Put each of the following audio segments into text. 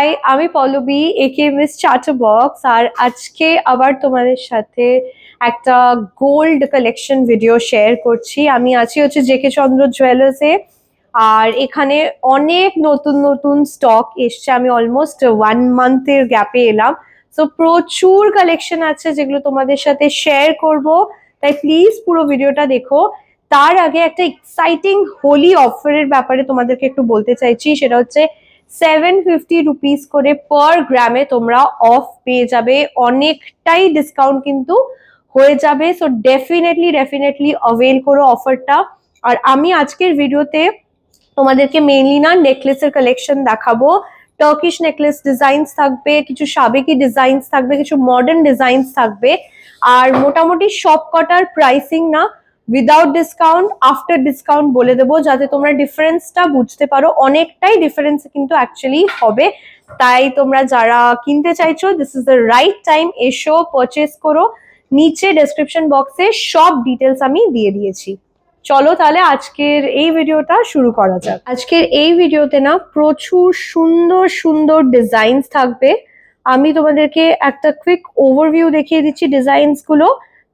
High, আমি পল্লবী একে miss চাটবক্স। আর আজকে আবার তোমাদের সাথে একটা গোল্ড কালেকশন ভিডিও শেয়ার করছি। আমি আছি হচ্ছে জেকে চন্দ্র জুয়েলার্সে। আর এখানে অনেক নতুন নতুন স্টক এসছে। আমি অলমোস্ট 1 মান্থের গ্যাপে এলাম। সো প্রচুর কালেকশন আছে যেগুলো তোমাদের সাথে শেয়ার করব, তাই প্লিজ পুরো ভিডিওটা দেখো। তার আগে একটা এক্সাইটিং হোলি অফারের ব্যাপারে তোমাদেরকে একটু বলতে চাইছি। সেটা হচ্ছে 750 রুপিস করে পার গ্রামে তোমরা অফ পেয়ে যাবে। অনেকটাই ডিসকাউন্ট কিন্তু হয়ে যাবে। সো ডেফিনেটলি অভেল করো অফারটা। আর আমি আজকের ভিডিওতে তোমাদেরকে মেইনলি না নেকলেসের কালেকশন দেখাবো। টার্কিশ নেকলেস ডিজাইনস থাকবে, কিছু সাবেকি ডিজাইনস থাকবে, কিছু মডার্ন ডিজাইনস থাকবে। আর মোটামুটি সব কটার প্রাইসিং না উইদাউট ডিসকাউন্ট, আফটার ডিসকাউন্ট বলে দেবো, যাতে তোমরা ডিফারেন্সটা বুঝতে পারো। অনেকটাই ডিফারেন্স কিন্তু অ্যাকচুয়ালি হবে। তাই তোমরা যারা কিনতে চাইছো, this is the right time, এসো পারচেস করো। নিচে ডেসক্রিপশন বক্সে সব ডিটেলস আমি দিয়ে দিয়েছি। চলো তাহলে আজকের এই ভিডিওটা শুরু করা যাক। আজকের এই ভিডিওতে না প্রচুর সুন্দর সুন্দর ডিজাইনস থাকবে। আমি তোমাদেরকে একটা কুইক ওভারভিউ দেখিয়ে দিচ্ছি ডিজাইনস গুলো,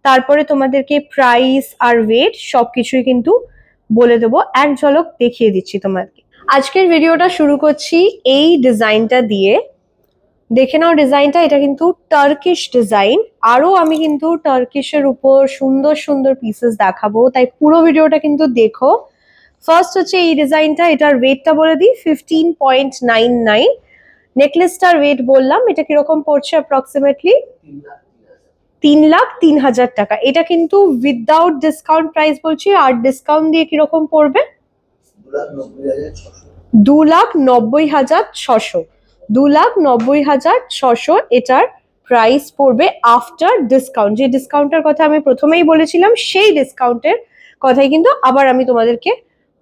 তারপরে তোমাদেরকে প্রাইস আর ওয়েট সবকিছুই কিন্তু বলে দেবো। এক ঝলক দেখিয়ে দিচ্ছি তোমাদেরকে। আজকের ভিডিওটা শুরু করছি এই ডিজাইনটা দিয়ে। দেখে নাও ডিজাইনটা, এটা কিন্তু টার্কিশ ডিজাইন। আরো আমি কিন্তু টার্কিশের উপর সুন্দর সুন্দর পিসেস দেখাবো, তাই পুরো ভিডিওটা কিন্তু দেখো। ফার্স্ট হচ্ছে এই ডিজাইনটা, এটার ওয়েটটা বলে দিই 15.99। নেকলেসটার ওয়েট বললাম, এটা কিরকম পড়ছে অ্যাপ্রক্সিমেটলি 3,03,000 টাকা। এটা কিন্তু উইদাউট ডিসকাউন্ট প্রাইস বলছি। আর ডিসকাউন্ট দিয়ে কিরকম পড়বে 2,90,600। 2,90,600 এটার প্রাইস পড়বে আফটার ডিসকাউন্ট। যে ডিসকাউন্টের কথা আমি প্রথমেই বলেছিলাম, সেই ডিসকাউন্টের কথাই কিন্তু আবার আমি তোমাদেরকে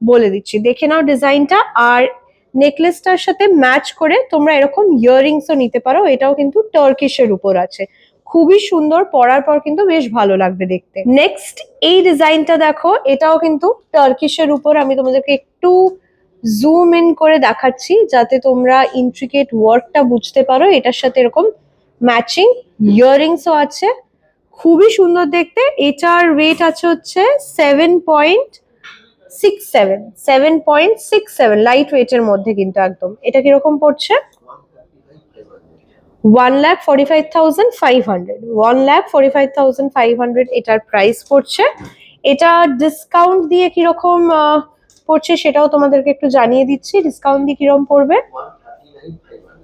বলে দিচ্ছি। দেখে নাও ডিজাইনটা। আর নেকলেসটার সাথে ম্যাচ করে তোমরা এরকম ইয়াররিংসও নিতে পারো। এটাও কিন্তু টার্কিশের উপর আছে, খুবই সুন্দর। পরার পর কিন্তু বেশ ভালো লাগবে দেখতে। নেক্সট এই ডিজাইনটা দেখো, এটাও কিন্তু টার্কিশের উপর। আমি তোমাদেরকে একটু জুম ইন করে দেখাচ্ছি যাতে তোমরা ইন্ট্রিকেট ওয়ার্কটা বুঝতে পারো। এটার সাথে এরকম ম্যাচিং ইয়াররিংসও আছে, খুবই সুন্দর দেখতে। এটার ওয়েট আছে হচ্ছে 7.67 লাইট ওয়েটের মধ্যে কিন্তু একদম। এটা কিরকম পড়ছে 1,45,500। 1,45,500 এটার প্রাইস পড়ছে। এটা ডিসকাউন্ট দিয়ে কিরকম পড়ছে সেটাও তোমাদেরকে একটু জানিয়ে দিচ্ছি। ডিসকাউন্ট দিয়ে কিরকম পড়বে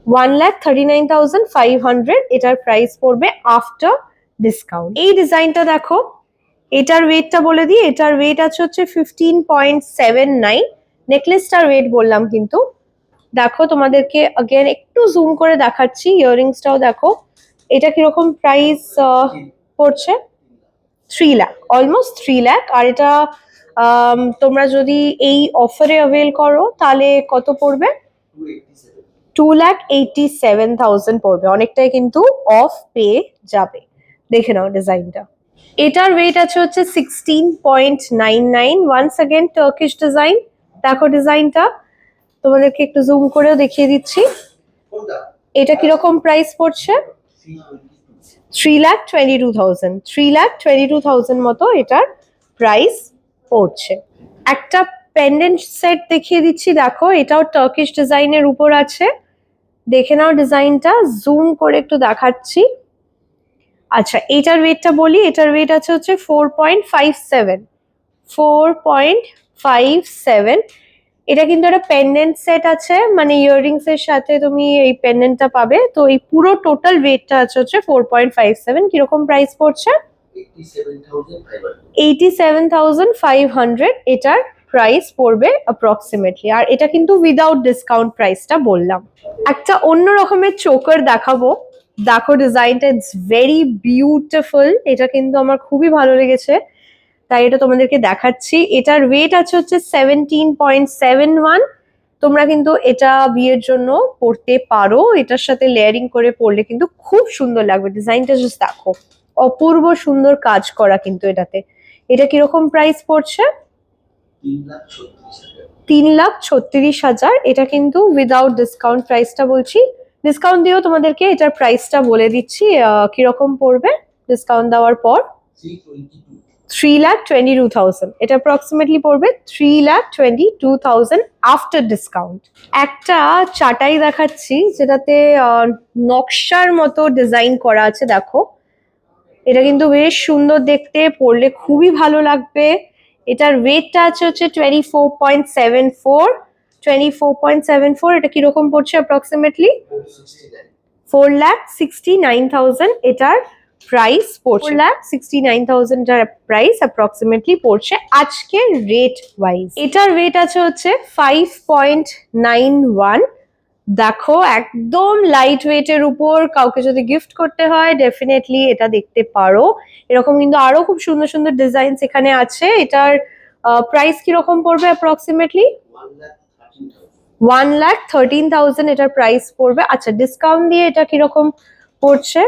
1,39,500 এটার প্রাইস পড়বে আফটার ডিসকাউন্ট। এই ডিজাইনটা দেখো, এটার ওয়েটটা বলে দিই। এটার ওয়েট আছে হচ্ছে 15.79। নেকলেসটার ওয়েট বললাম কিন্তু। দেখো তোমাদেরকে अगेन একটু জুম করে দেখাচ্ছি। ইয়াররিংসটাও দেখো, এটা কিরকম প্রাইস পড়ছে 3 লাখ, অলমোস্ট 3 লাখ। আর এটা তোমরা যদি এই অফারে অ্যাভেল করো তাহলে কত পড়বে 2,87,000 পড়বে। অনেকটাই কিন্তু অফ পেয়ে যাবে। দেখে নাও ডিজাইনটা। এটার ওয়েট আছে হচ্ছে 16.99। Once again Turkish design. দেখো ডিজাইনটা, তোমাদেরকে একটু জুম করেও দেখিয়ে দিচ্ছি। এটা কিরকম প্রাইস পড়ছে 3,22,000। 3,22,000 মতো এটার প্রাইস পড়ছে। একটা পেন্ডেন্ট সেট দেখিয়ে দিচ্ছি। দেখো, এটাও টার্কিশ ডিজাইনের উপর আছে। দেখে নাও ডিজাইনটা, জুম করে একটু দেখাচ্ছি। আচ্ছা, এটার ওয়েটটা বলি। এটার ওয়েট আছে হচ্ছে 4.57। এটা কিন্তু একটা পেন্ডেন্ট সেট আছে, মানে ইয়াররিংস এর সাথে তুমি এই পেন্ডেন্টটা পাবে। তো এই পুরো টোটাল ওয়েটটা আছে হচ্ছে 4.57। কিরকম প্রাইস পড়ছে 87,500 এটার প্রাইস পড়বে অ্যাপ্রক্সিমেটলি। আর এটা কিন্তু উইদাউট ডিসকাউন্ট প্রাইসটা বললাম। একটা অন্য রকমের চোকার দেখাবো। দেখো ডিজাইনটা, ইটস ভেরি বিউটিফুল। এটা কিন্তু আমার খুবই ভালো লেগেছে, তাই এটা তোমাদেরকে দেখাচ্ছি। এটার ওয়েট আছে হচ্ছে 17.71। তোমরা কিন্তু এটা বিয়ের জন্য পরতে পারো। এটার সাথে লেয়ারিং করে পরলে কিন্তু খুব সুন্দর লাগবে। ডিজাইনটা জাস্ট দেখো, অপূর্ব সুন্দর কাজ করা কিন্তু এটাতে। এটা কিরকম প্রাইস পড়ছে 3,36,000। এটা কিন্তু উইদাউট ডিসকাউন্ট প্রাইসটা বলছি ডিসকাউন্ট দিয়েও তোমাদেরকে এটার প্রাইসটা বলে দিচ্ছি কিরকম পড়বে ডিসকাউন্ট দেওয়ার পর। 3,22,000, এটা অ্যাপ্রক্সিমেটলি পড়বে 3,22,000 আফটার ডিসকাউন্ট। একটা চাটাই দেখাচ্ছি যেটাতে নকশার মতো ডিজাইন করা আছে, দেখো এটা কিন্তু বেশ সুন্দর দেখতে, পরলে খুবই ভালো লাগবে। এটার ওয়েটটা আছে হচ্ছে 24.74, এটা কিরকম পড়ছে অ্যাপ্রক্সিমেটলি 4,69,000 এটার প্রাইস পড়ছে। 4,69,000 এটার প্রাইস অ্যাপ্রক্সিমেটলি পড়ছে আজকে রেট ওয়াইজ। এটার ওয়েট আছে হচ্ছে 5.91। দেখো একদম লাইট ওয়েটের উপর, কাউকে যদি গিফট করতে হয় ডেফিনেটলি এটা দেখতে পারো। এরকম কিন্তু আরো খুব সুন্দর সুন্দর ডিজাইন এখানে আছে। এটার প্রাইস কিরকম পড়বে অ্যাপ্রক্সিমেটলি 1,13,000 এটার প্রাইস পড়বে। আচ্ছা ডিসকাউন্ট দিয়ে এটা কিরকম পড়ছে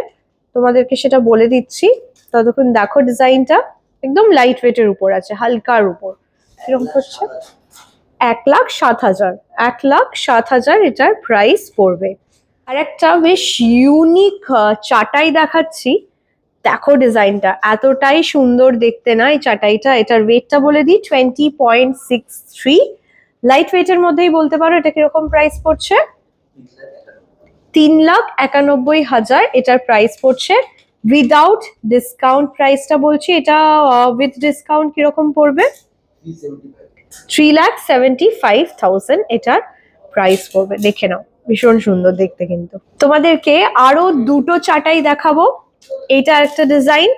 তোমাদেরকে সেটা বলে দিচ্ছি, ততক্ষণ দেখো ডিজাইনটা একদম লাইট ওয়েটের উপর আছে, হালকার উপর। কিরকম পড়ছে 1,07,000, 1,07,000 এটার প্রাইস পড়বে। আর একটা বেশ ইউনিক চাটাই দেখাচ্ছি, দেখো ডিজাইনটা এতটাই সুন্দর দেখতে না এই চাটাইটা। এটার ওয়েটটা বলে দিই 20.63, লাইট ওয়েটের মধ্যেই বলতে পারো। এটা কিরকম প্রাইস পড়ছে 3,91,000 এটার প্রাইস পড়ছে উইদাউট ডিসকাউন্ট। প্রাইসটা বলছি, এটা উইথ ডিসকাউন্ট কিরকম পড়বে 3,75,000 এটার প্রাইস পড়বে। দেখে নাও ভীষণ সুন্দর দেখতে। কিন্তু তোমাদেরকে আরো দুটো চাটাই দেখাবো। এটা একটা ডিজাইন,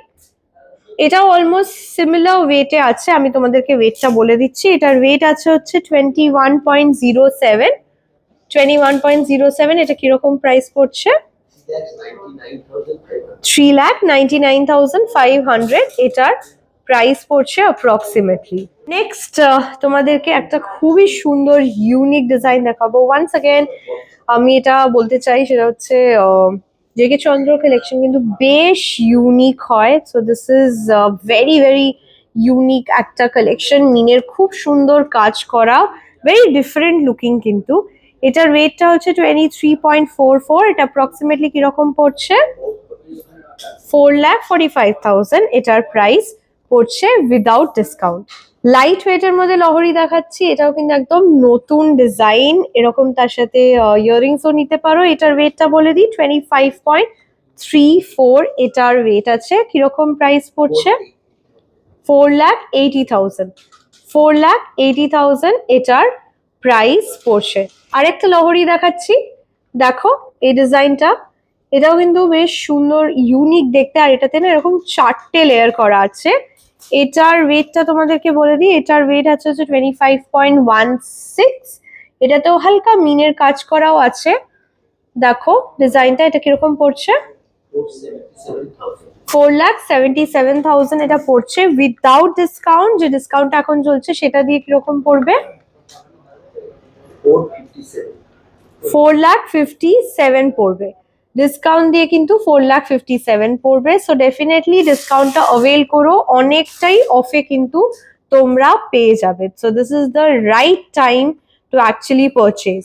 এটাও অলমোস্ট সিমিলার ওয়েটে আছে, আমি তোমাদেরকে ওয়েটটা বলে দিচ্ছি। এটার ওয়েট আছে হচ্ছে 21.07, এটা কিরকম প্রাইস পড়ছে 3,99,500 এটার প্রাইস পড়ছে অ্যাপ্রক্সিমেটলি। নেক্সট তোমাদেরকে একটা খুবই সুন্দর ইউনিক ডিজাইন দেখাবো। ওয়ান্স अगेन আমি এটা বলতে চাই, সেটা হচ্ছে জেকে চন্দ্র কালেকশন কিন্তু বেশ ইউনিক হয়। So this is very very unique একটা কালেকশন, মিনের খুব সুন্দর কাজ করা, ভেরি ডিফারেন্ট লুকিং। কিন্তু এটার ওয়েটটা হচ্ছে 23.44, এটা অ্যাপ্রক্সিমেটলি কিরকম পড়ছে 4,45,000 এটার প্রাইস পড়ছে উইদাউট ডিসকাউন্ট। লাইট ওয়েটের মধ্যে লহরি দেখাচ্ছি, এটাও কিন্তু একদম নতুন ডিজাইন। এরকম তার সাথে ইয়াররিংসও নিতে পারো। এটার ওয়েটটা বলে দিই 25.34 এটার ওয়েট আছে। কিরকম প্রাইস পড়ছে 4,80,000, 4,80,000 এটার প্রাইস পড়ছে। আরেকটা লহরি দেখাচ্ছি, দেখো এই ডিজাইনটা, এটাও কিন্তু বেশ সুন্দর ইউনিক দেখতে। আর এটাতে না এরকম 4টে লেয়ার করা আছে। এটার ওয়েটটা তোমাদেরকে বলে দিই, এটার ওয়েট আছে হচ্ছে 25.16, এটাতেও হালকা মিনের কাজ করাও আছে। দেখো ডিজাইনটা, এটা কিরকম পড়ছে 4,77,000 এটা পড়ছে উইদাউট ডিসকাউন্ট। যে ডিসকাউন্ট এখন চলছে সেটা দিয়ে কিরকম পড়বে 4,57,000 পড়বে। ডিসকাউন্ট দিয়ে কিন্তু 4,57,000 পড়বে। সো ডেফিনেটলি ডিসকাউন্টটা অ্যাভেল করো, অনেকটাই অফে কিন্তু তোমরা পেয়ে যাবে। So this is the right time to actually purchase.